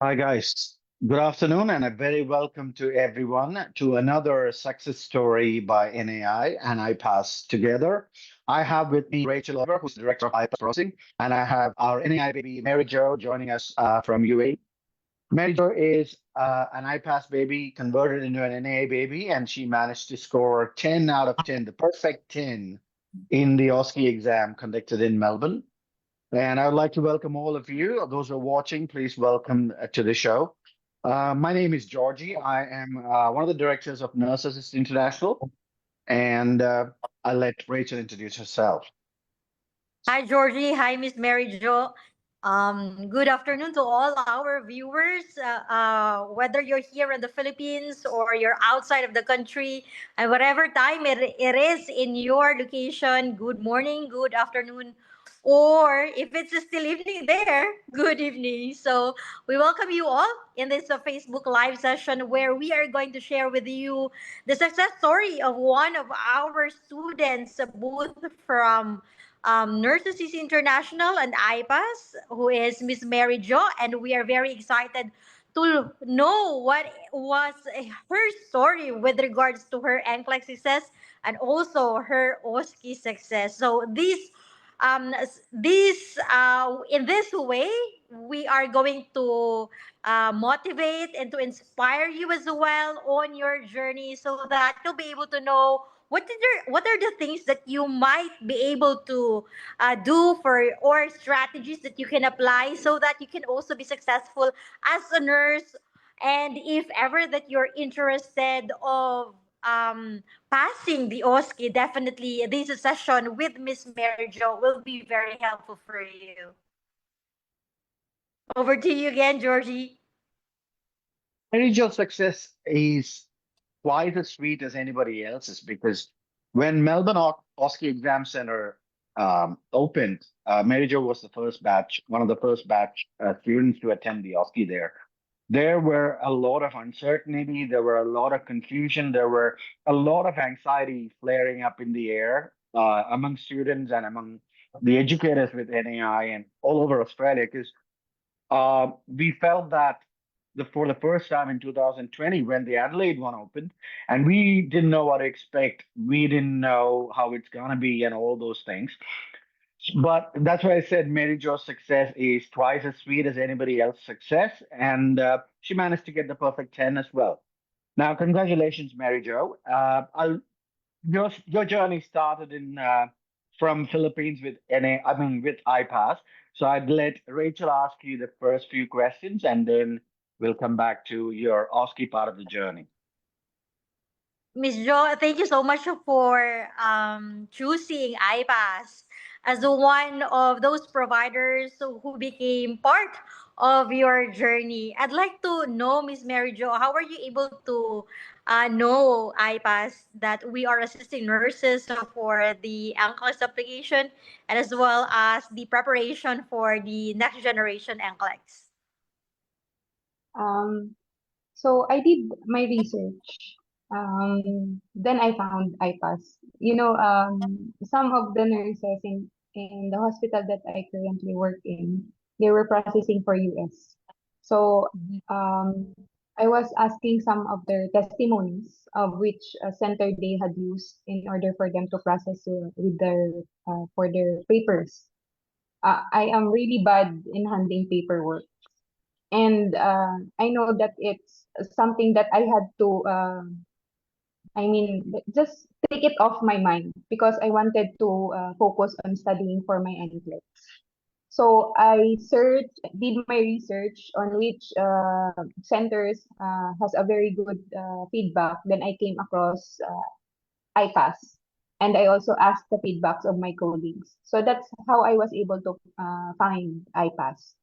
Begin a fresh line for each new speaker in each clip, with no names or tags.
Hi, guys. Good afternoon, and a very welcome to everyone to another success story by NAI and iPass together. I have with me Rachel Oliver, who's the director of iPass Processing, and I have our NAI baby, Mary Jo, joining us from UAE. Mary Jo is an iPass baby converted into an NAI baby, and she managed to score 10 out of 10, the perfect 10 in the OSCE exam conducted in Melbourne. And I would like to welcome all of you. Those who are watching, please welcome to the show. My name is Georgie. I am one of the directors of Nurse Assist International, and I'll let Rachel introduce herself.
Hi, Georgie. Hi, Miss Mary Jo. Good afternoon to all our viewers. Whether you're here in the Philippines or you're outside of the country, and whatever time it is in your location, good morning, good afternoon, or if it's still evening there, good evening. So we welcome you all in this Facebook Live session where we are going to share with you the success story of one of our students, both from Nurses is International and IPAS, who is Miss Mary Jo, and we are very excited to know what was her story with regards to her NCLEX success and also her OSCE success. So in this way, we are going to motivate and to inspire you as well on your journey, so that you'll be able to know what are the things that you might be able to do for, or strategies that you can apply so that you can also be successful as a nurse. And if ever that you're interested of passing the OSCE, definitely this session with Miss Mary Jo will be very helpful for you. Over to you again, Georgie.
Mary Jo's success is twice as sweet as anybody else's because when Melbourne OSCE Exam Center opened, Mary Jo was the first batch, one of the first batch students to attend the OSCE there. There were a lot of uncertainty, there were a lot of confusion, there were a lot of anxiety flaring up in the air among students and among the educators with NAI and all over Australia because we felt that for the first time in 2020 when the Adelaide one opened, and we didn't know what to expect. We didn't know how it's gonna be and all those things. But that's why I said Mary Jo's success is twice as sweet as anybody else's success, and she managed to get the perfect 10 as well. Now, congratulations, Mary Jo. Your journey started in from Philippines with with iPass. So I'd let Rachel ask you the first few questions, and then we'll come back to your OSCE part of the journey.
Miss Jo, thank you so much for choosing iPass as one of those providers who became part of your journey. I'd like to know, Miss Mary Jo, how are you able to know iPass, that we are assisting nurses for the NCLEX application and as well as the preparation for the next generation NCLEX?
Um, so I did my research. Then I found IPAS. Some of the nurses in the hospital that I currently work in, they were processing for US. So um, I was asking some of their testimonies of which center they had used in order for them to process with their for their papers. I am really bad in handling paperwork, and I know that it's something that I had to just take it off my mind because I wanted to focus on studying for my NCLEX. So I did my research on which centers has a very good feedback. Then I came across IPAS, and I also asked the feedbacks of my colleagues. So that's how I was able to find IPAS.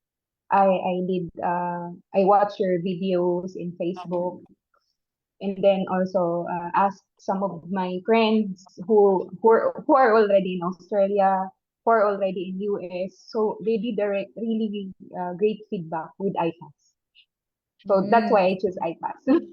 I watched your videos in Facebook, and then also ask some of my friends who are already in Australia, who are already in US. So they did a really great feedback with IPAS. So that's why I choose IPAS.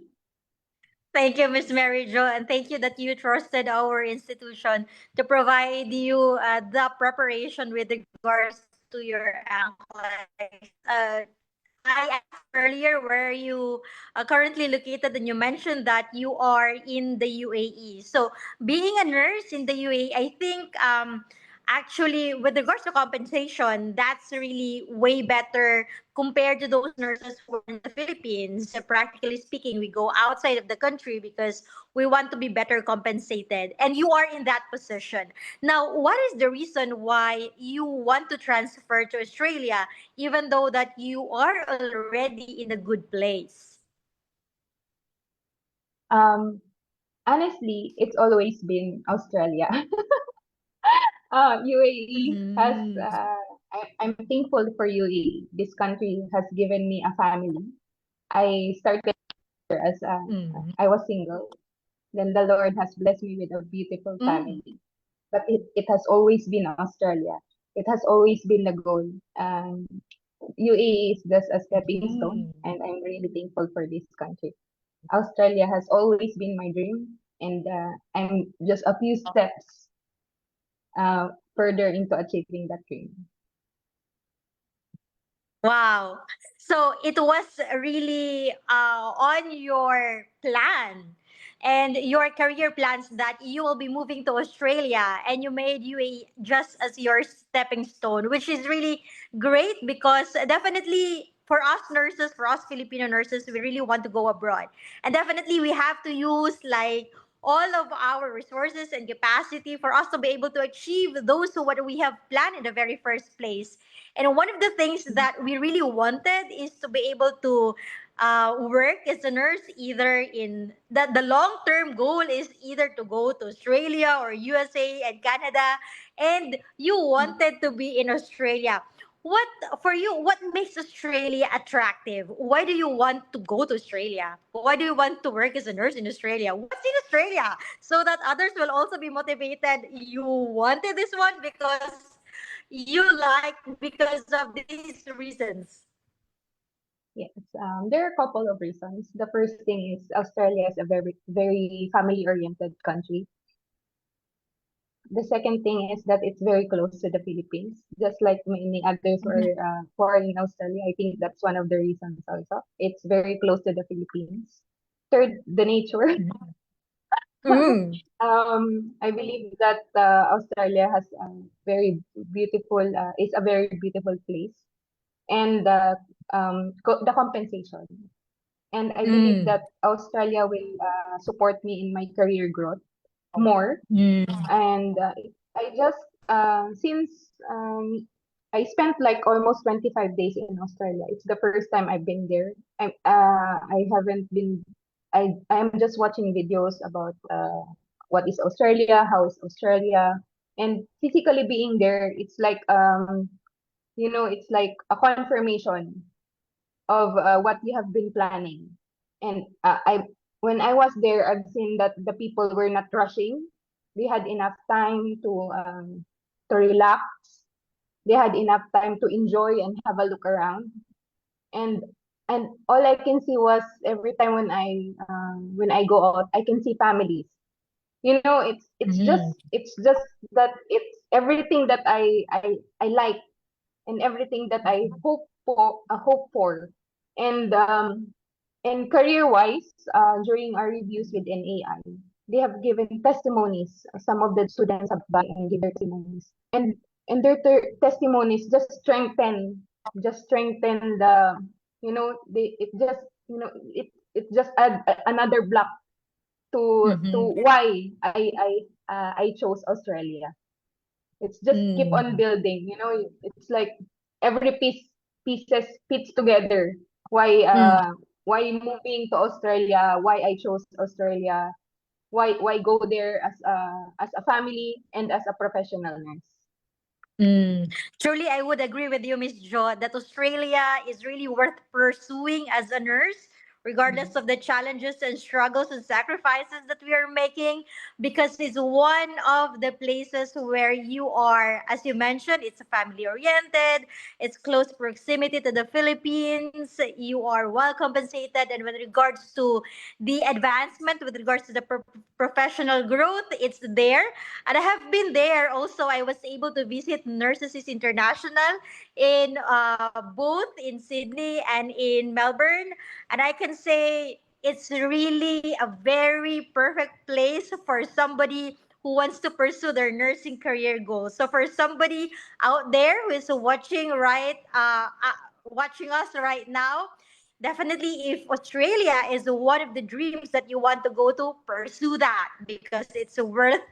Thank you, Miss Mary Jo, and thank you that you trusted our institution to provide you the preparation with regards to your NCLEX. I asked for earlier where you currently located, and you mentioned that you are in the UAE. So, being a nurse in the UAE, I think actually, with regards to compensation, that's really way better compared to those nurses who are in the Philippines. Practically speaking, we go outside of the country because we want to be better compensated. And you are in that position. Now, what is the reason why you want to transfer to Australia, even though that you are already in a good place?
Um, Honestly, it's always been Australia. UAE has,
Mm.
I'm thankful for UAE. This country has given me a family. I started here
Mm.
I was single. Then the Lord has blessed me with a beautiful
Mm.
family. But it has always been Australia. It has always been the goal. UAE is just a stepping stone,
Mm.
and I'm really thankful for this country. Australia has always been my dream, and I'm just a few steps further into achieving that dream.
Wow. So it was really on your plan and your career plans that you will be moving to Australia, and you made UAE just as your stepping stone, which is really great because definitely for us nurses, for us Filipino nurses, we really want to go abroad. And definitely we have to use like all of our resources and capacity for us to be able to achieve those who what we have planned in the very first place. And one of the things that we really wanted is to be able to work as a nurse, either in that the long term goal is either to go to Australia or USA and Canada, and you wanted to be in Australia. What for you? What makes Australia attractive? Why do you want to go to Australia? Why do you want to work as a nurse in Australia? What's in Australia? So that others will also be motivated. You wanted this one because you like because of these reasons.
Yes, there are a couple of reasons. The first thing is Australia is a very family-oriented country. The second thing is that it's very close to the Philippines, just like many others who
Mhm.
are foreign in Australia. I think that's one of the reasons also. It's very close to the Philippines. Third, the nature.
Mm.
I believe that Australia has a very beautiful, is a very beautiful place, and the compensation. And I believe
Mm.
that Australia will support me in my career growth more.
Mm.
And I just since I spent like almost 25 days in Australia. It's the first time I've been there. I haven't been. I'm just watching videos about what is Australia, how is Australia, and physically being there. It's like it's like a confirmation of what you have been planning. And I when I was there, I've seen that the people were not rushing. They had enough time to relax. They had enough time to enjoy and have a look around. And and all I can see was every time when I go out, I can see families.
Mm.
It's just that it's everything that I like and everything that I hope for. And career wise, during our reviews with NAI, they have given testimonies. Some of the students have gone and give their testimonies, and their testimonies just strengthen the they it just it just add another block to
Mhm.
why I chose Australia. It's just keep on
Mm.
building. It's like every pieces fits together. Why
Mm.
why moving to Australia? Why I chose Australia? Why go there as a family and as a professional nurse?
Mm. Truly, I would agree with you, Miss Jo, that Australia is really worth pursuing as a nurse regardless of the challenges and struggles and sacrifices that we are making, because it's one of the places where you are, as you mentioned, it's family oriented, it's close proximity to the Philippines, you are well compensated, and with regards to the advancement, with regards to the professional growth, it's there. And I have been there also. I was able to visit Nurses International in both in Sydney and in Melbourne, and I can say it's really a very perfect place for somebody who wants to pursue their nursing career goals. So for somebody out there who is watching us right now, definitely if Australia is one of the dreams that you want to go to, pursue that, because it's worth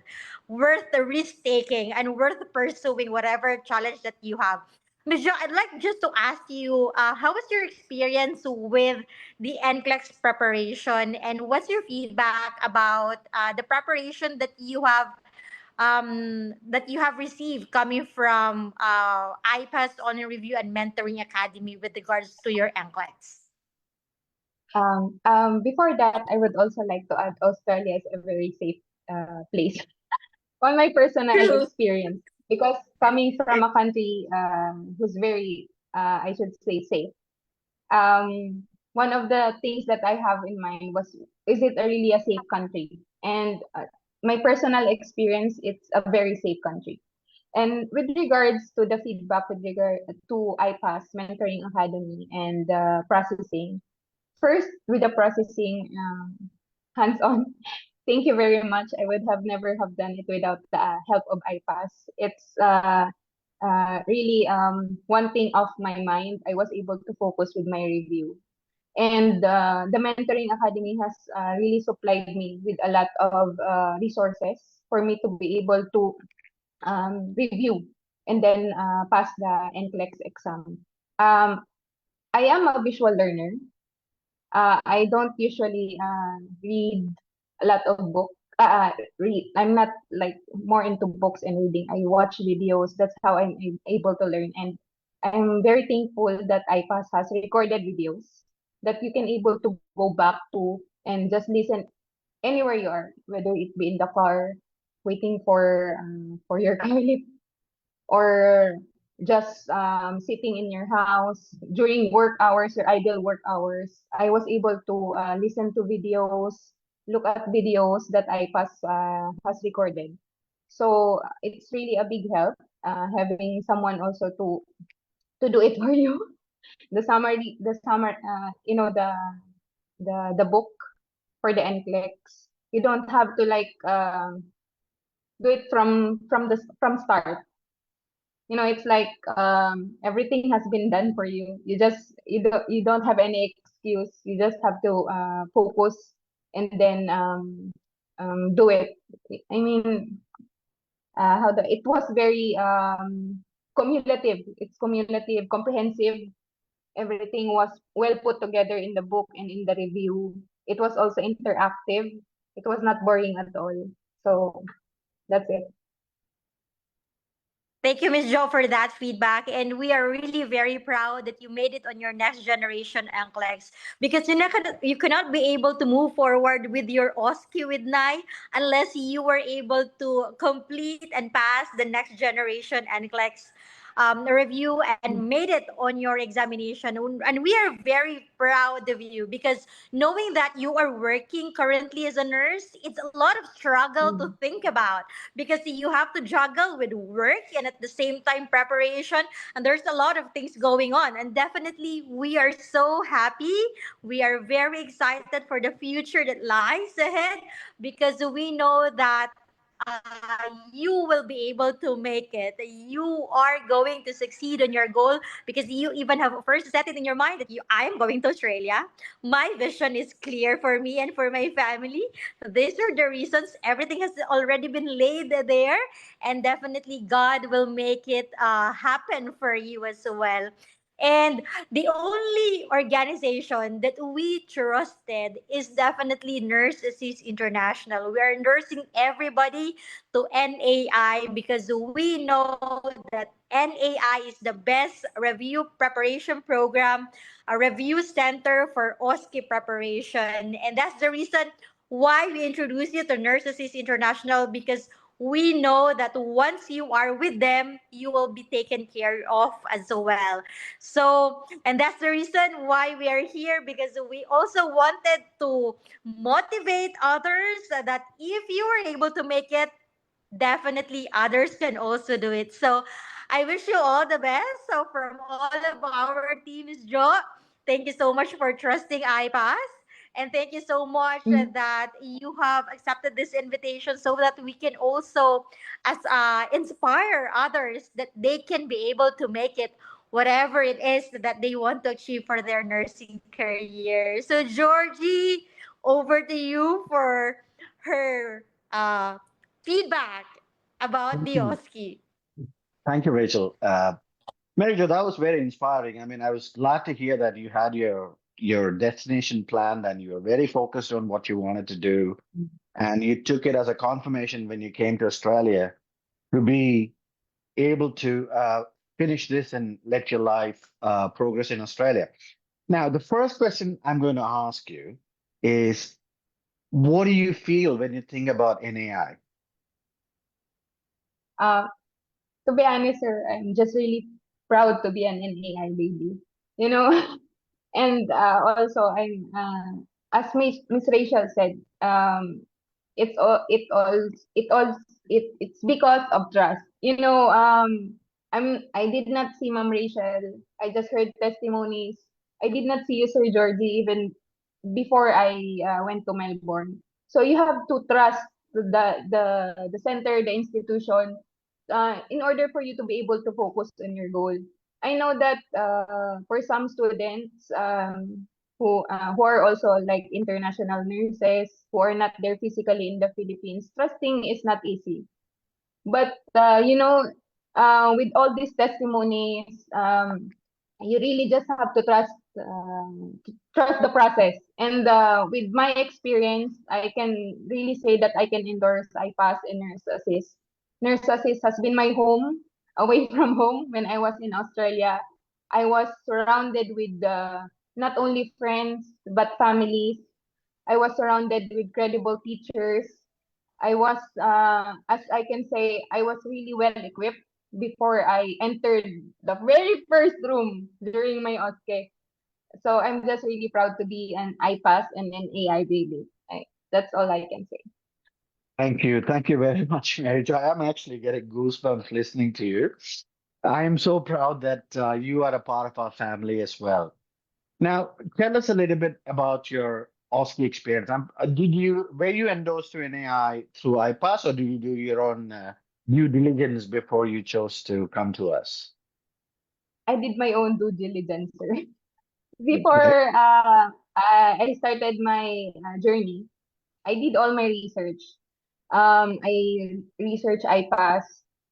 the risk taking and worth pursuing whatever challenge that you have. Ms. Jo, I'd like just to ask you, how was your experience with the NCLEX preparation, and what's your feedback about the preparation that you have received coming from IPAS Honor Review and Mentoring Academy with regards to your NCLEX?
Before that, I would also like to add Australia is a very safe place on my personal
True.
experience, because coming from a country who's very, I should say, safe. One of the things that I have in mind was, is it really a safe country? And my personal experience, it's a very safe country. And with regards to the feedback with regard to IPAS Mentoring Academy and processing, first with the processing, hands-on, thank you very much. I would have never have done it without the help of IPAS. It's really one thing off my mind. I was able to focus with my review. And the Mentoring Academy has really supplied me with a lot of resources for me to be able to review and then pass the NCLEX exam. I am a visual learner. I don't usually read a lot of books. I'm not like more into books and reading. I watch videos. That's how I'm able to learn. And I'm very thankful that IPAS has recorded videos that you can able to go back to and just listen anywhere you are, whether it be in the car, waiting for your car lift, or just sitting in your house during work hours or idle work hours. I was able to listen to videos, look at videos that IPAS has recorded. So it's really a big help having someone also to do it for you. The book for the NCLEX. You don't have to like do it from start. It's like everything has been done for you. You don't have any excuse. You just have to focus and then do it. I mean, it was very cumulative. It's cumulative, comprehensive. Everything was well put together in the book and in the review. It was also interactive. It was not boring at all. So that's it.
Thank you, Ms. Jo, for that feedback. And we are really very proud that you made it on your next generation NCLEX, because you cannot be able to move forward with your OSCE with NAI unless you were able to complete and pass the next generation NCLEX review and made it on your examination. And we are very proud of you, because knowing that you are working currently as a nurse, it's a lot of struggle to
Mm.
think about, because you have to juggle with work and at the same time preparation, and there's a lot of things going on. And definitely we are so happy, we are very excited for the future that lies ahead, because we know that you will be able to make it. You are going to succeed on your goal, because you even have first set it in your mind that I am going to Australia. My vision is clear for me and for my family. These are the reasons. Everything has already been laid there, and definitely God will make it happen for you as well. And the only organization that we trusted is definitely Nurse Assist International. We are nursing everybody to NAI because we know that NAI is the best review preparation program, a review center for OSCE preparation. And that's the reason why we introduce you to Nurse Assist International, because we know that once you are with them, you will be taken care of as well. So, and that's the reason why we are here, because we also wanted to motivate others that if you are able to make it, definitely others can also do it. So, I wish you all the best. So, from all of our teams, Joe, thank you so much for trusting iPass. And thank you so much
Mm.
that you have accepted this invitation so that we can also inspire others that they can be able to make it whatever it is that they want to achieve for their nursing career. So, Georgie, over to you for her feedback about
Thank
the
you.
OSCE.
Thank you, Rachel. Mary Jo, that was very inspiring. I mean, I was glad to hear that you had your destination planned and you were very focused on what you wanted to do, and you took it as a confirmation when you came to Australia to be able to finish this and let your life progress in Australia. Now, the first question I'm going to ask you is, what do you feel when you think about NAI?
Uh, to be honest, sir, I'm just really proud to be an NAI baby. You know, and also I'm as Miss Rachel said, it all it's because of trust. You know, I did not see Ma'am Rachel. I just heard testimonies. I did not see you, Sir Georgie, even before I went to Melbourne. So you have to trust the center, the institution, in order for you to be able to focus on your goal. I know that for some students who are also like international nurses who are not there physically in the Philippines, trusting is not easy. But with all these testimonies, you really just have to trust the process. And with my experience, I can really say that I can endorse iPass and Nurse Assist. Nurse Assist has been my home away from home when I was in Australia. I was surrounded with not only friends but families. I was surrounded with credible teachers. I was, as I can say, I was really well equipped before I entered the very first room during my OSCE. So I'm just really proud to be an iPass and an AI baby. That's all I can say.
Thank you. Thank you very much, Mary Jo. I'm actually getting goosebumps listening to you. I am so proud that you are a part of our family as well. Now, tell us a little bit about your OSCE experience. Were you endorsed to NAI through iPass, or do you do your own due diligence before you chose to come to us?
I did my own due diligence, sir.
Okay.
Before I started my journey, I did all my research. I researched iPass.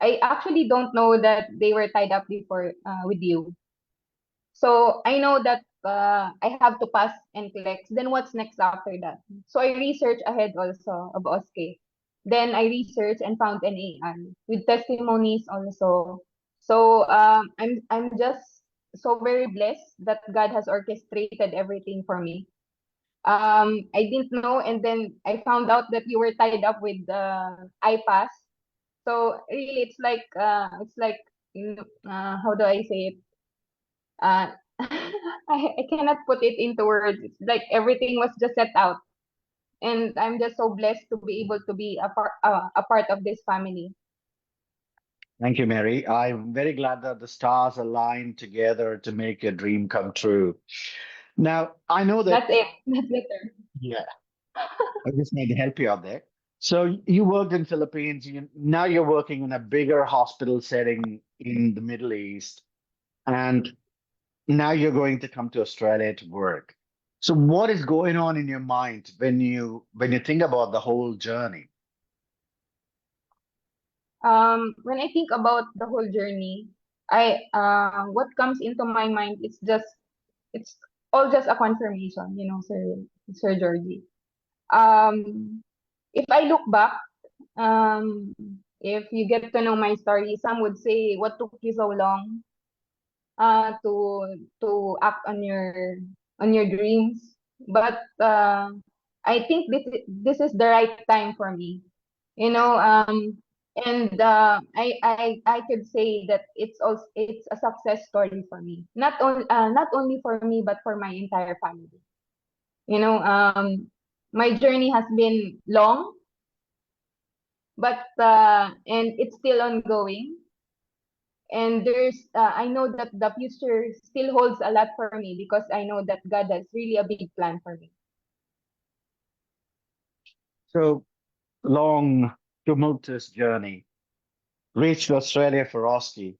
I actually don't know that they were tied up before with you. So I know that I have to pass NCLEX. Then what's next after that? So I researched ahead also of OSCE. Then I researched and found an AI with testimonies also. So I'm just so very blessed that God has orchestrated everything for me. I didn't know, and then I found out that you were tied up with iPass. So really, it's like how do I say it? Uh, I cannot put it into words. It's like everything was just set out, and I'm just so blessed to be able to be a part of this family.
Thank you, Mary. I'm very glad that the stars aligned together to make your dream come true. Now, I know that,
That's it. That's it. Sir.
yeah, I just need to help you out there. So you worked in Philippines. Now you're working in a bigger hospital setting in the Middle East, and now you're going to come to Australia to work. So what is going on in your mind when you think about the whole journey?
When I think about the whole journey, what comes into my mind is just it's all just a confirmation, Sir Georgie. If I look back, um, if you get to know my story, some would say, "What took you so long to act on your dreams?" But I think this is the right time for me, you know. And I could say that it's a success story for me, not only for me but for my entire family. You know, my journey has been long, but and it's still ongoing. And I know that the future still holds a lot for me because I know that God has really a big plan for me.
So long, tumultuous journey. Reached Australia for Oski.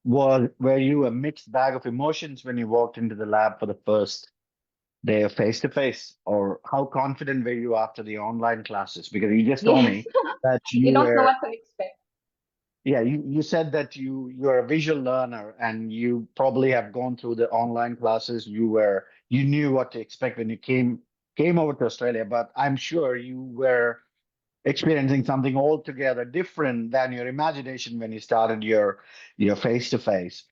Were you a mixed bag of emotions when you walked into the lab for the first day of face to face, or how confident were you after the online classes? Because you just told
Yes,
me that
you
you
don't know
were,
what to expect.
yeah, you said that you're a visual learner and you probably have gone through the online classes. You knew what to expect when you came over to Australia, but I'm sure you were experiencing something altogether different than your imagination when you started your face to face.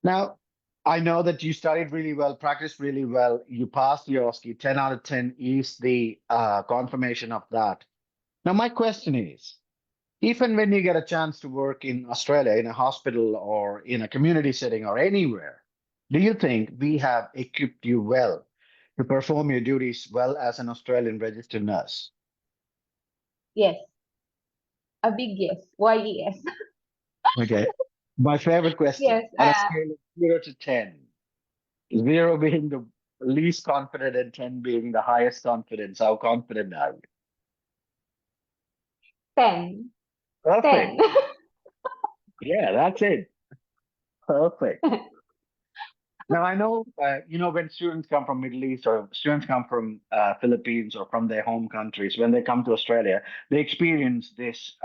Now, I know that you studied really well, practiced really well. You passed your OSCE. 10 out of 10 is the confirmation of that. Now, my question is, even when you get a chance to work in Australia, in a hospital or in a community setting or anywhere, do you think we have equipped you well to perform your duties well as an Australian registered nurse?
Yes, a big yes. YES.
Okay. My favorite question
Yes.
on a scale of 0 to 10, 0 being the least confident and 10 being the highest confidence. How confident are you?
10. 10.
Perfect. Yeah, that's it. Perfect. Now I know, when students come from Middle East or students come from Philippines or from their home countries, when they come to Australia, they experience this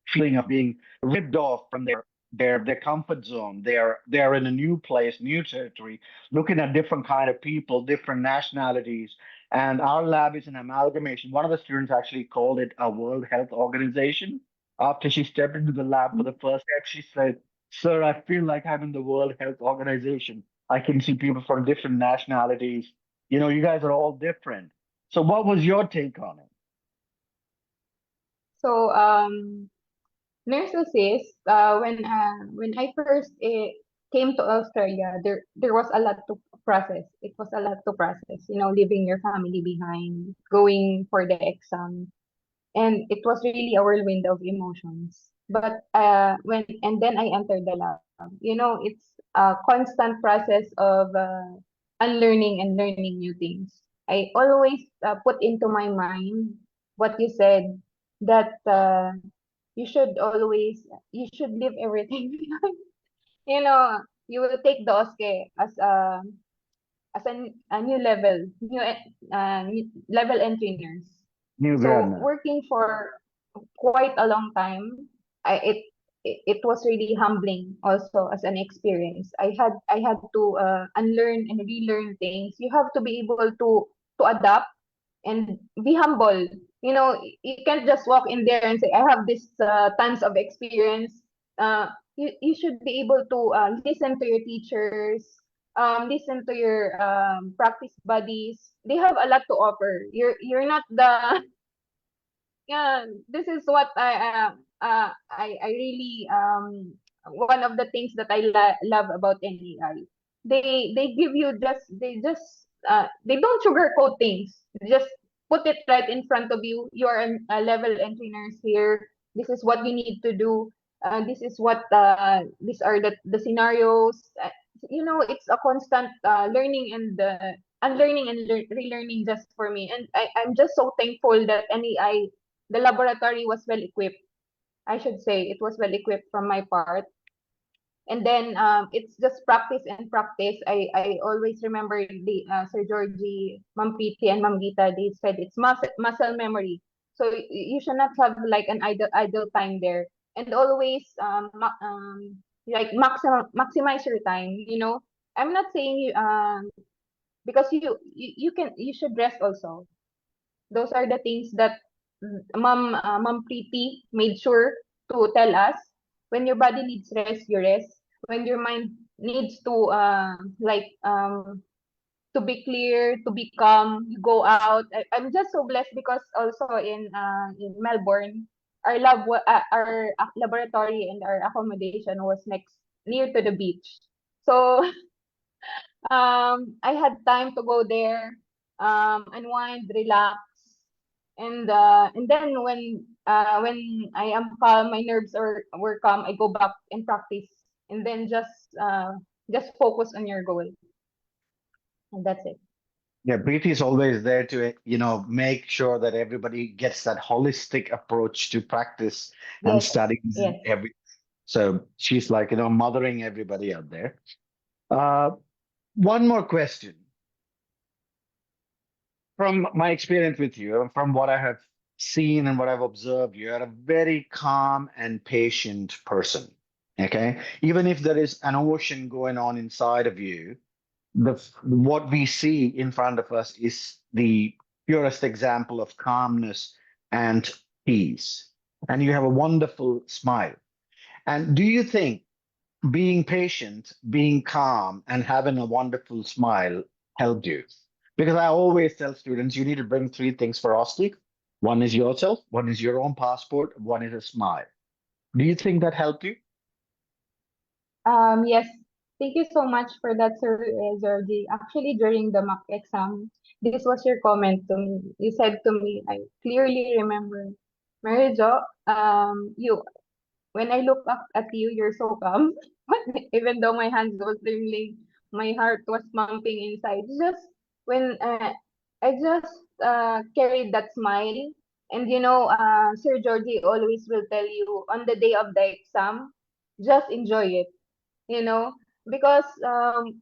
feeling of being ripped off from their comfort zone. They're in a new place, new territory, looking at different kind of people, different nationalities. And our lab is an amalgamation. One of the students actually called it a World Health Organization. After she stepped into the lab for the first time, she said, "Sir, I feel like I'm in the World Health Organization. I can see people from different nationalities. You guys are all different." So, what was your take on it?
So, nurses is when I first came to Australia, there was a lot to process. It was a lot to process. Leaving your family behind, going for the exam, and it was really a whirlwind of emotions. But then I entered the lab. It's a constant process of unlearning and learning new things. I always put into my mind what you said, that you should leave everything behind. You will take the OSCE as a new level, new level entry nurse.
New
So
grad.
working for quite a long time, I it was really humbling also as an experience. I had to unlearn and relearn things. You have to be able to adapt and be humble. You can't just walk in there and say, "I have this tons of experience." You should be able to listen to your teachers, listen to your practice buddies. They have a lot to offer. You're not the yeah. This is what I really one of the things that I love about NEI. They give you they don't sugarcoat things. Just put it right in front of you. You are a level entry nurse here. This is what you need to do. This is what these are the scenarios. It's a constant learning and unlearning and relearning just for me. And I'm just so thankful that NEI, the laboratory was well equipped. I should say it was well equipped from my part. And then it's just practice and practice. I always remember the Sir Georgie, Ma'am Piti, and Ma'am Gita. They said it's muscle memory. So you should not have like an idle time there. And always like maximize your time, you know. I'm not saying you because you should rest also. Those are the things that Mom Preeti made sure to tell us. When your body needs rest, you rest. When your mind needs to to be clear, to be calm, you go out. I'm just so blessed because also in Melbourne, our laboratory and our accommodation was next near to the beach. So I had time to go there, unwind, relax, and then when I am calm, my nerves are were calm, I go back and practice, and then just focus on your goal, and that's it.
Yeah, Preeti is always there to, make sure that everybody gets that holistic approach to practice and
Yes,
studies and
yes.
everything. So she's like, mothering everybody out there. Uh, One more question. From my experience with you, and from what I have seen and what I've observed, you're a very calm and patient person. Okay. Even if there is an ocean going on inside of you, what we see in front of us is the purest example of calmness and peace. And you have a wonderful smile. And do you think being patient, being calm, and having a wonderful smile helped you? Because I always tell students you need to bring three things for OSCE. One is yourself, one is your own passport, one is a smile. Do you think that helped you?
Yes, thank you so much for that, Sir Georgie. Actually, during the mock exam, this was your comment to me. You said to me, I clearly remember, Mary Jo, you when I look up at you, you're so calm. Even though my hands was trembling, my heart was pumping inside. Just when I just carried that smile, and Sir Georgie always will tell you on the day of the exam, just enjoy it. You know, because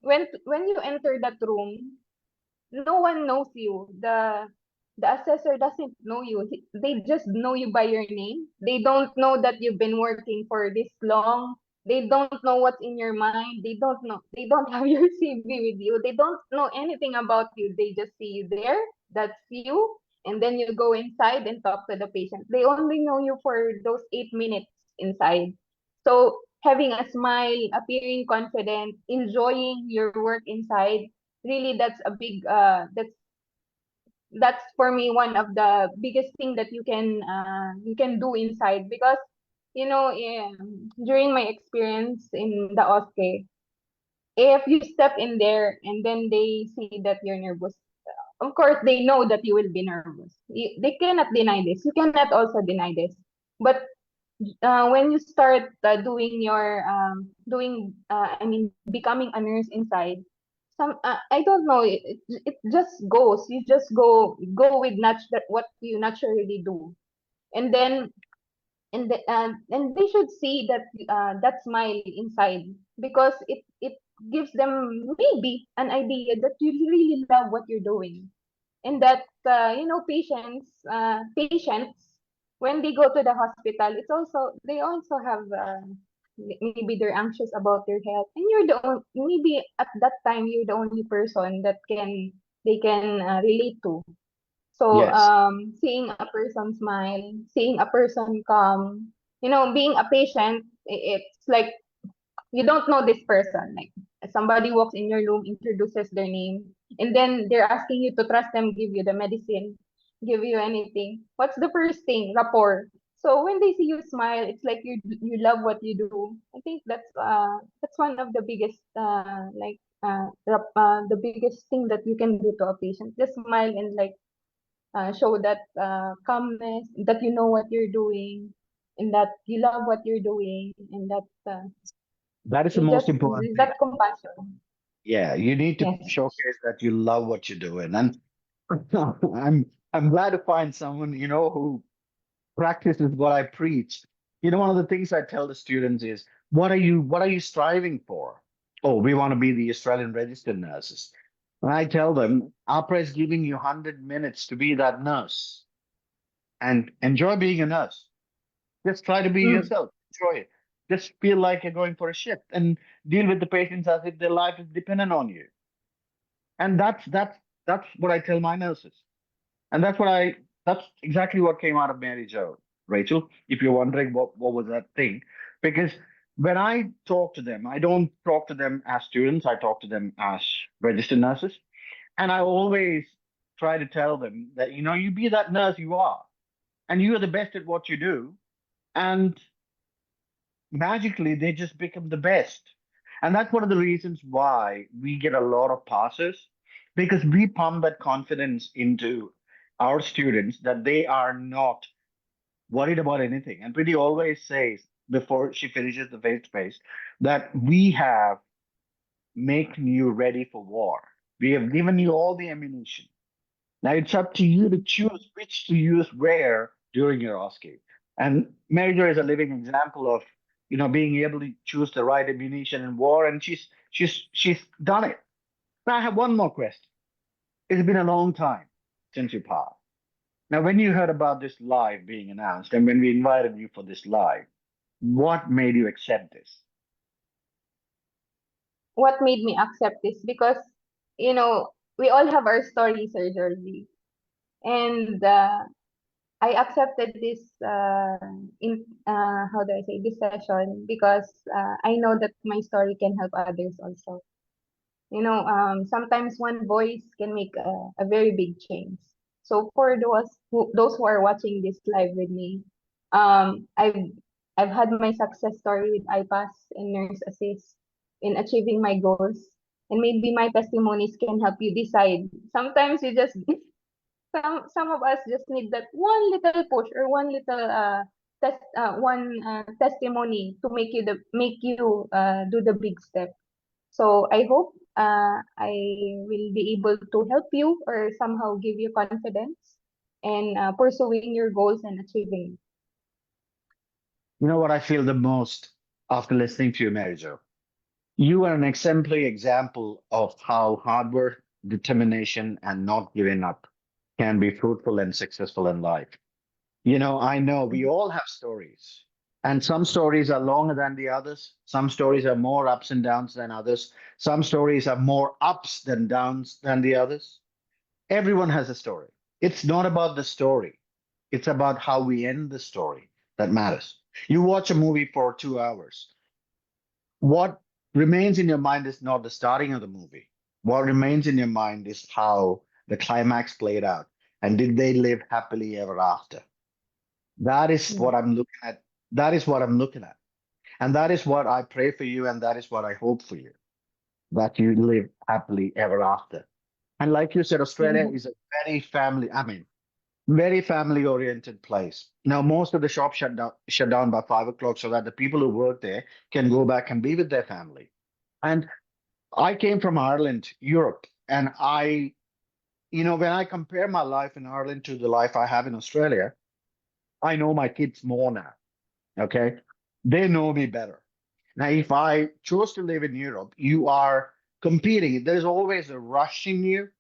when you enter that room, no one knows you. The assessor doesn't know you. They just know you by your name. They don't know that you've been working for this long. They don't know what's in your mind. They don't know. They don't have your CV with you. They don't know anything about you. They just see you there. That's you. And then you go inside and talk to the patient. They only know you for those 8 minutes inside. So having a smile, appearing confident, enjoying your work inside, really that's for me one of the biggest thing that you can do inside, because during my experience in the OSCE, if you step in there and then they see that you're nervous, of course they know that you will be nervous. They cannot deny this, you cannot also deny this, but when you start becoming a nurse inside, I don't know, it just goes, you just go with what you naturally do, and then and they should see that smile inside, because it gives them maybe an idea that you really love what you're doing, and that patients, when they go to the hospital, they also have maybe they're anxious about their health, and maybe at that time you're the only person that they can relate to. So
Yes.
seeing a person smile, seeing a person calm, being a patient, it's like you don't know this person. Like somebody walks in your room, introduces their name, and then they're asking you to trust them, give you the medicine, give you anything. What's the first thing? Rapport. So when they see you smile, it's like you love what you do. I think that's one of the biggest the biggest thing that you can do to a patient. Just smile and like show that calmness, that you know what you're doing, and that you love what you're doing, and that
That is the
you
most
just
important thing.
that compassion.
Yeah, you need to
Yes.
showcase that you love what you're doing. And I'm glad to find someone, who practices what I preach. One of the things I tell the students is, what are you striving for? Oh, we want to be the Australian registered nurses. And I tell them, APRA is giving you 100 minutes to be that nurse and enjoy being a nurse. Just try to be
Mm.
yourself. Enjoy it. just feel like you're going for a shift and deal with the patients as if their life is dependent on you. And that's what I tell my nurses. And that's exactly what came out of Mary Jo, Rachel, if you're wondering what was that thing. Because when I talk to them, I don't talk to them as students, I talk to them as registered nurses. And I always try to tell them that, you be that nurse you are, and you are the best at what you do. And magically, they just become the best. And that's one of the reasons why we get a lot of passes, because we pump that confidence into our students that they are not worried about anything. And Pretty always says before she finishes the face to face that we have making you ready for war. We have given you all the ammunition. Now it's up to you to choose which to use where during your OSCE. And Mary Jo is a living example of, being able to choose the right ammunition in war, and she's done it. Now I have one more question. It's been a long time since you passed. Now, when you heard about this live being announced, and when we invited you for this live, what made you accept this?
What made me accept this? Because, we all have our story, Sir Georgie. And I accepted this in how do I say this session because I know that my story can help others also. Sometimes one voice can make a very big change. So for those who are watching this live with me, I've had my success story with IPAS and Nurse Assist in achieving my goals, and maybe my testimonies can help you decide. Sometimes you just some of us just need that one little push or one little testimony to make you do the big step. So I hope I will be able to help you or somehow give you confidence in pursuing your goals and achieving.
You know what I feel the most after listening to you, Mary Jo? You are an exemplary example of how hard work, determination, and not giving up can be fruitful and successful in life. I know we all have stories, and some stories are longer than the others. Some stories are more ups and downs than others. Some stories are more ups than downs than the others. Everyone has a story. It's not about the story, it's about how we end the story that matters. You watch a movie for 2 hours. What remains in your mind is not the starting of the movie. What remains in your mind is how the climax played out. And did they live happily ever after? That is
Yeah.
what I'm looking at. That is what I'm looking at. And that is what I pray for you. And that is what I hope for you, that you live happily ever after. And like you said, Australia
Mhm.
is a very family oriented place. Now, most of the shops shut down by 5 o'clock so that the people who work there can go back and be with their family. And I came from Ireland, Europe, and when I compare my life in Ireland to the life I have in Australia, I know my kids more now. Okay. They know me better. Now, if I chose to live in Europe, you are competing. There's always a rush in you.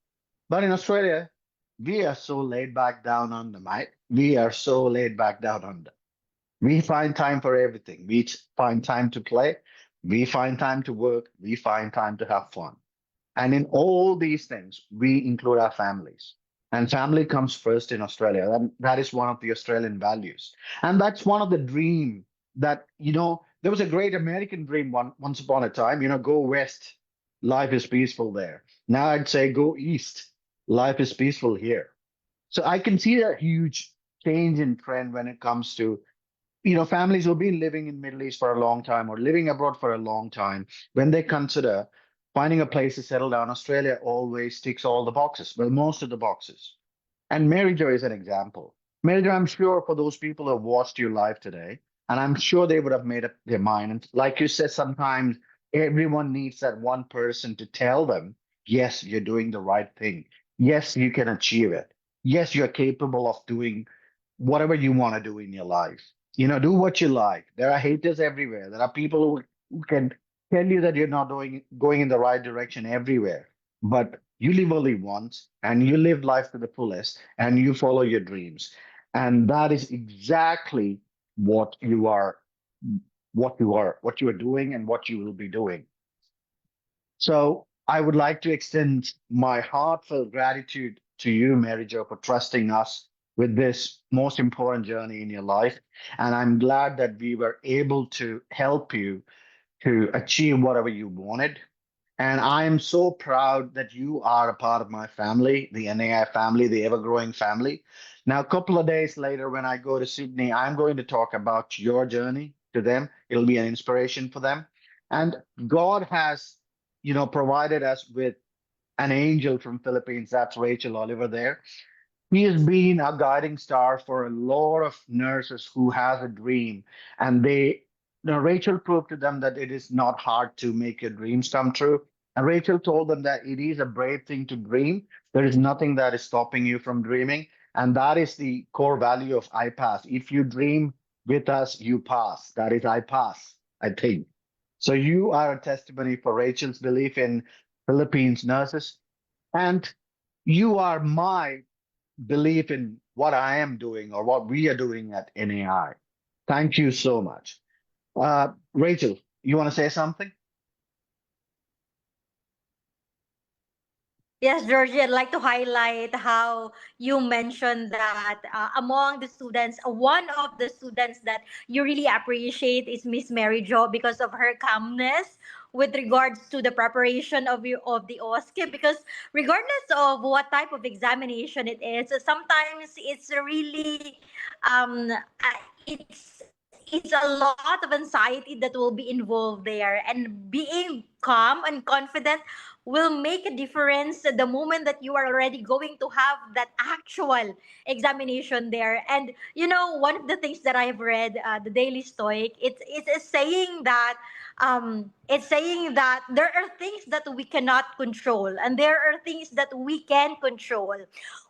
But in Australia, we are so laid back down under, mate. We are so laid back down under. We find time for everything. We find time to play. We find time to work. We find time to have fun. And in all these things, we include our families. And family comes first in Australia. That is one of the Australian values. And that's one of the dream that, there was a great American dream once upon a time, go west, life is peaceful there. Now I'd say go east, life is peaceful here. So I can see a huge change in trend when it comes to, families who've been living in Middle East for a long time or living abroad for a long time, when they consider finding a place to settle down, Australia always ticks all the boxes, well, most of the boxes. And Mary Jo is an example. Mary Jo, I'm sure for those people who have watched you live today, and I'm sure they would have made up their mind. And like you said, sometimes everyone needs that one person to tell them, yes, you're doing the right thing. Yes, you can achieve it. Yes, you're capable of doing whatever you want to do in your life. Do what you like. There are haters everywhere. There are people who can tell you that you're not going in the right direction everywhere. But you live only once and you live life to the fullest and you follow your dreams. And that is exactly what you are what you are doing, and what you will be doing. So I would like to extend my heartfelt gratitude to you, Mary Jo, for trusting us with this most important journey in your life. And I'm glad that we were able to help you to achieve whatever you wanted. And I am so proud that you are a part of my family, the NAI family, the ever growing family. Now, a couple of days later, when I go to Sydney, I'm going to talk about your journey to them. It'll be an inspiration for them. And God has, provided us with an angel from Philippines. That's Rachel Oliver there. He has been a guiding star for a lot of nurses who has a dream, and Rachel proved to them that it is not hard to make your dreams come true. And Rachel told them that it is a brave thing to dream. There is nothing that is stopping you from dreaming, and that is the core value of iPass. If you dream with us, you pass. That is iPass, I think. So you are a testimony for Rachel's belief in Philippines nurses, and you are my belief in what I am doing or what we are doing at NAI. Thank you so much. Rachel, you want to say something?
Yes, Georgie, I'd like to highlight how you mentioned that among the students, one of the students that you really appreciate is Miss Mary Jo because of her calmness with regards to the preparation of the OSCE. Because regardless of what type of examination it is, sometimes it's really it's a lot of anxiety that will be involved there, and being calm and confident will make a difference the moment that you are already going to have that actual examination there. And one of the things that I've read, the Daily Stoic, it's saying that there are things that we cannot control and there are things that we can control.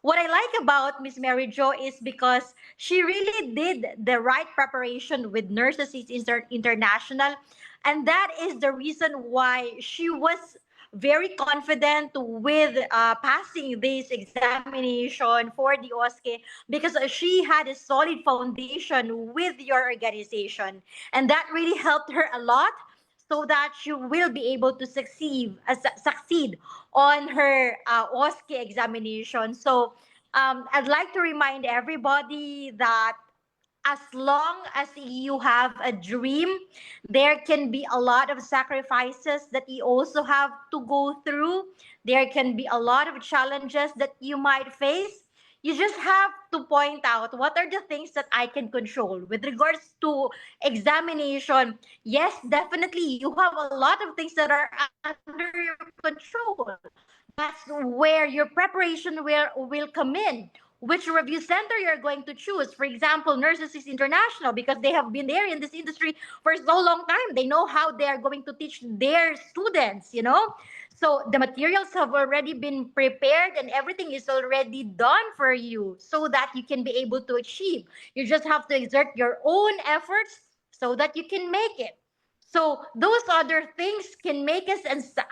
What I like about Miss Mary Jo is because she really did the right preparation with Nurses International, and that is the reason why she was very confident with passing this examination for the OSCE, because she had a solid foundation with your organization, and that really helped her a lot so that she will be able to succeed on her OSCE examination. So I'd like to remind everybody that as long as you have a dream, there can be a lot of sacrifices that you also have to go through. There can be a lot of challenges that you might face. You just have to point out what are the things that I can control. With regards to examination, yes, definitely you have a lot of things that are under your control. That's where your preparation will come in. Which review center you're going to choose. For example, Nurses is International, because they have been there in this industry for so long time. They know how they are going to teach their students. So the materials have already been prepared and everything is already done for you so that you can be able to achieve. You just have to exert your own efforts so that you can make it. So those other things can make us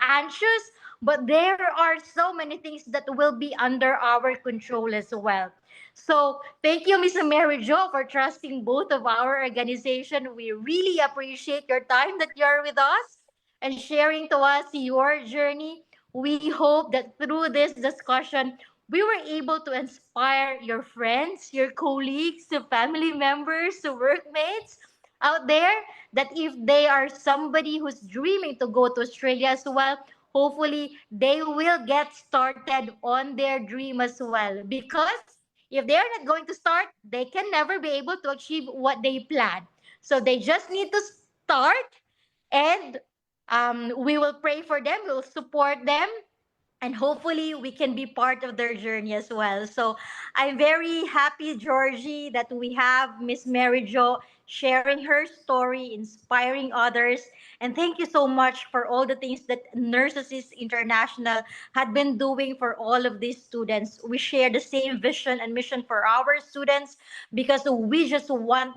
anxious, but there are so many things that will be under our control as well. So thank you, Miss Mary Jo, for trusting both of our organization. We really appreciate your time that you're with us and sharing to us your journey. We hope that through this discussion, we were able to inspire your friends, your colleagues, your family members, your workmates out there, that if they are somebody who's dreaming to go to Australia as well, hopefully they will get started on their dream as well. Because if they're not going to start, they can never be able to achieve what they plan. So they just need to start, and we will pray for them, we will support them, and hopefully we can be part of their journey as well. So I'm very happy, Georgie, that we have Miss Mary Jo sharing her story, inspiring others. And thank you so much for all the things that Nurses International had been doing for all of these students. We share the same vision and mission for our students, because we just want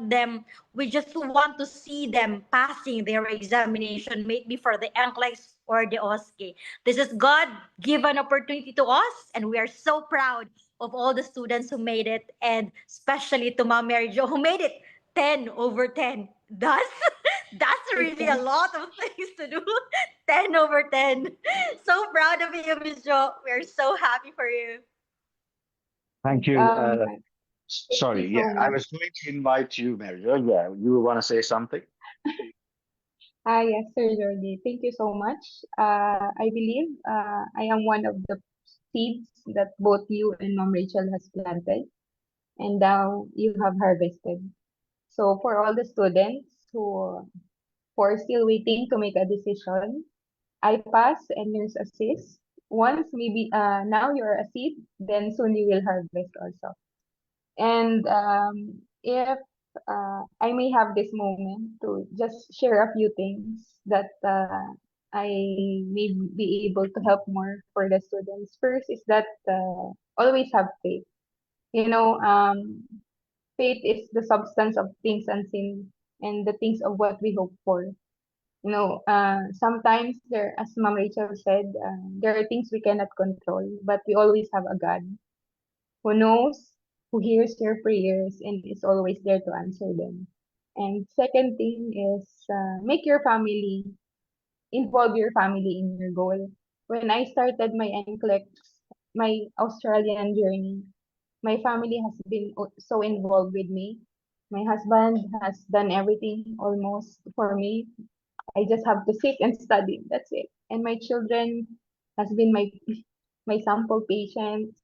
to see them passing their examination, maybe for the NCLEX or the OSCE. This is God given opportunity to us, and we are so proud of all the students who made it, and especially to Ma'am Mary Jo, who made it 10 over 10. That's really a
Okay.
lot of things to do. 10 over 10. So proud of you, Miss Jo. We're so happy for you.
Thank
Yes.
you.
Thank you
Sorry,
so
yeah, I
much.
was going to invite you, Mary Jo. Yeah, you want to say something?
Yes, Sir Jordy. Thank you so much. I believe I am one of the seeds that both you and Mom Rachel has planted, and now you have harvested. So for all the students who are still waiting to make a decision, I pass and nurse assist. Once maybe now you're a seed, then soon you will harvest also. And if I may have this moment to just share a few things that I may be able to help more for the students. First is that always have faith. You know, faith is the substance of things unseen and the things of what we hope for. You know, sometimes there, as Mom Rachel said, there are things we cannot control, but we always have a God who knows, who hears your prayers, and is always there to answer them. And second thing is make your family, involve your family in your goal. When I started my NCLEX, my Australian journey, my family has been so involved with me. My husband has done everything almost for me. I just have to sit and study. That's it. And my children has been my sample patients.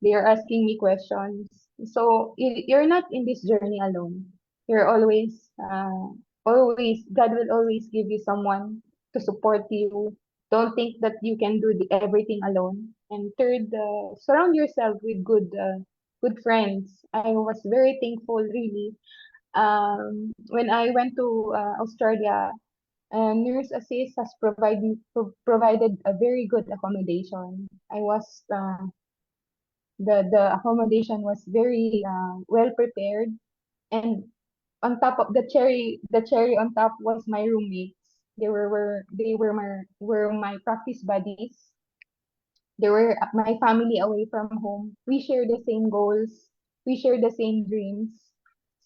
They are asking me questions. So you're not in this journey alone. You're always, God will always give you someone to support you. Don't think that you can do everything alone. And third, surround yourself with good friends. I was very thankful, really. When I went to Australia, Nurse Assist has provided a very good accommodation. I was the accommodation was very well prepared, and on top of the cherry on top was my roommates. They were my practice buddies. They were my family away from home. We share the same goals. We share the same dreams.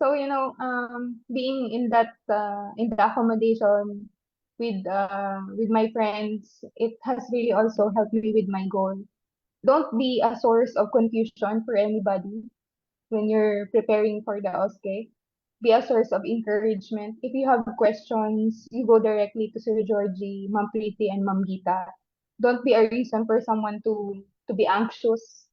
So being in the accommodation with my friends, it has really also helped me with my goal. Don't be a source of confusion for anybody when you're preparing for the OSCE. Be a source of encouragement. If you have questions, you go directly to Sir Georgie, Ma'am Preeti, and Ma'am Gita. Don't be a reason for someone to be anxious.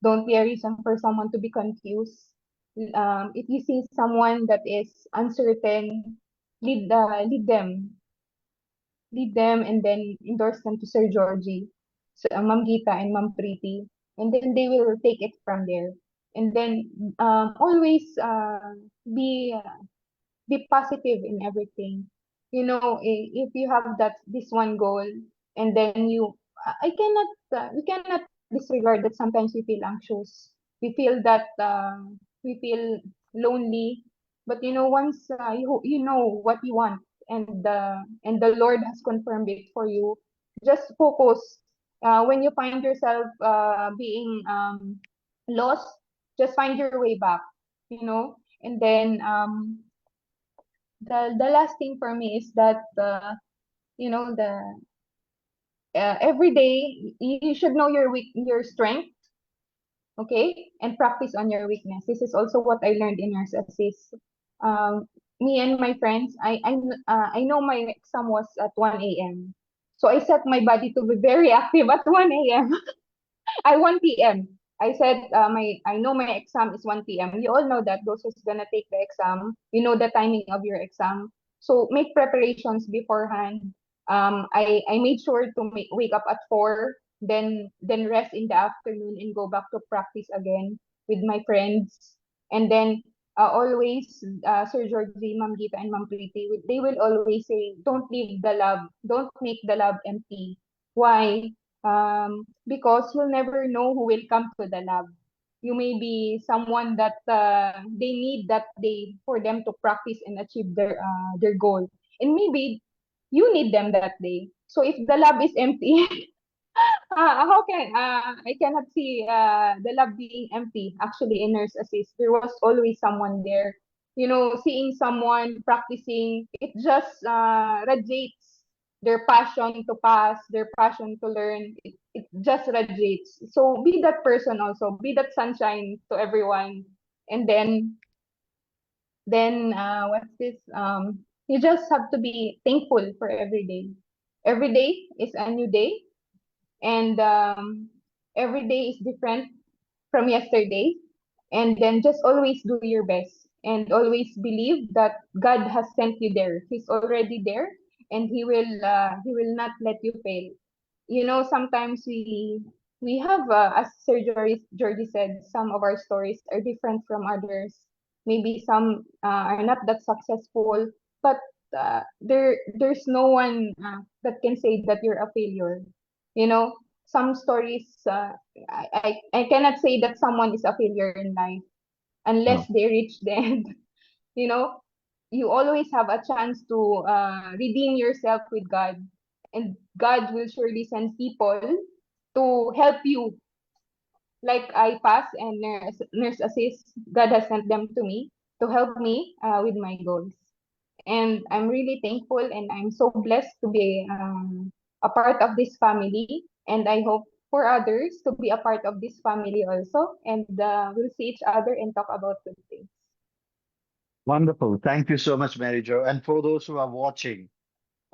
Don't be a reason for someone to be confused. If you see someone that is uncertain, lead them, and then endorse them to Sir Georgie, so, Ma'am Gita and Ma'am Preeti, and then they will take it from there. And then always be positive in everything. If you have this one goal, and then I cannot we cannot disregard that sometimes we feel anxious. We feel that we feel lonely. But once you know what you want, and the Lord has confirmed it for you, just focus. When you find yourself being lost, just find your way back. And then the last thing for me is that the every day you should know your strength, okay, and practice on your weakness. This is also what I learned in Nurse Assist. Um, Me and my friends, I know my exam was at 1 a.m. So I set my body to be very active at 1 a.m. I 1 p.m. I said I know my exam is 1 p.m. You all know that those who's gonna take the exam, you know the timing of your exam. So make preparations beforehand. I made sure to wake up at 4, then rest in the afternoon and go back to practice again with my friends. And then always Sir Georgie, Ma'am Gita, and Ma'am Preeti, they will always say, don't leave the lab, don't make the lab empty. Why? Because you'll never know who will come to the lab. You may be someone that they need that day for them to practice and achieve their goal, and maybe you need them that day. So if the lab is empty, how can I cannot see the lab being empty. Actually, in Nurse Assist, there was always someone there you know, seeing someone practicing, it just radiates their passion to pass, their passion to learn. It just radiates. So be that person also, be that sunshine to everyone. And then what's this? You just have to be thankful for every day. Every day is a new day, and every day is different from yesterday. And then just always do your best and always believe that God has sent you there. He's already there, and he will not let you fail. You know, sometimes we have, as Sir Georgie said, some of our stories are different from others. Maybe some are not that successful, but there's no one that can say that you're a failure. You know, some stories, I cannot say that someone is a failure in life unless
No.
they reach the end. You know, you always have a chance to redeem yourself with God, and God will surely send people to help you. Like iPass and Nurse Assist, God has sent them to me to help me with my goals. And I'm really thankful, and I'm so blessed to be a part of this family. And I hope for others to be a part of this family also. And we'll see each other and talk about good things.
Wonderful. Thank you so much, Mary Jo. And for those who are watching,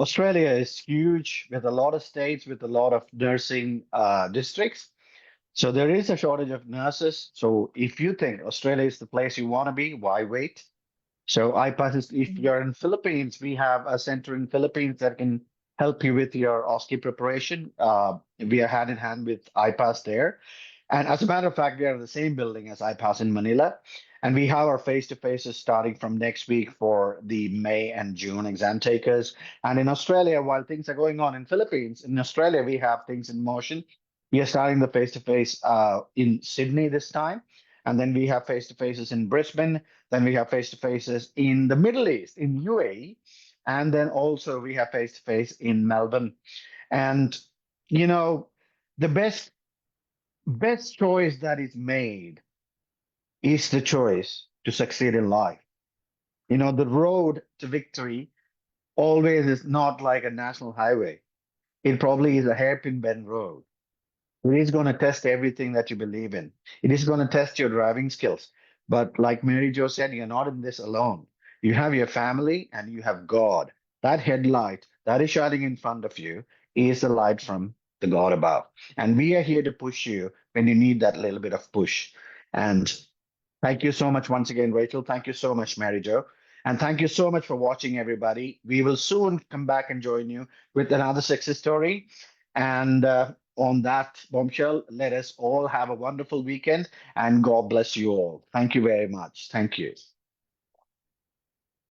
Australia is huge with a lot of states, with a lot of nursing districts. So there is a shortage of nurses. So if you think Australia is the place you want to be, why wait? So IPAS is, if
Mhm.
you're in Philippines, we have a center in Philippines that can help you with your OSCE preparation. We are hand in hand with IPAS there. And as a matter of fact, we are in the same building as IPAS in Manila. And we have our face-to-faces starting from next week for the May and June exam takers. And in Australia, while things are going on in Philippines, in Australia, we have things in motion. We are starting the face-to-face in Sydney this time. And then we have face-to-faces in Brisbane, then we have face to faces in the Middle East, in UAE, and then also we have face to face in Melbourne. And you know, the best choice that is made is the choice to succeed in life. You know, the road to victory always is not like a national highway. It probably is a hairpin bend road. It is going to test everything that you believe in. It is going to test your driving skills. But like Mary Jo said, you're not in this alone. You have your family and you have God. That headlight that is shining in front of you is the light from the God above. And we are here to push you when you need that little bit of push. And thank you so much once again, Rachel. Thank you so much, Mary Jo. And thank you so much for watching, everybody. We will soon come back and join you with another success story. And on that bombshell, let us all have a wonderful weekend and God bless you all. Thank you very much. Thank you.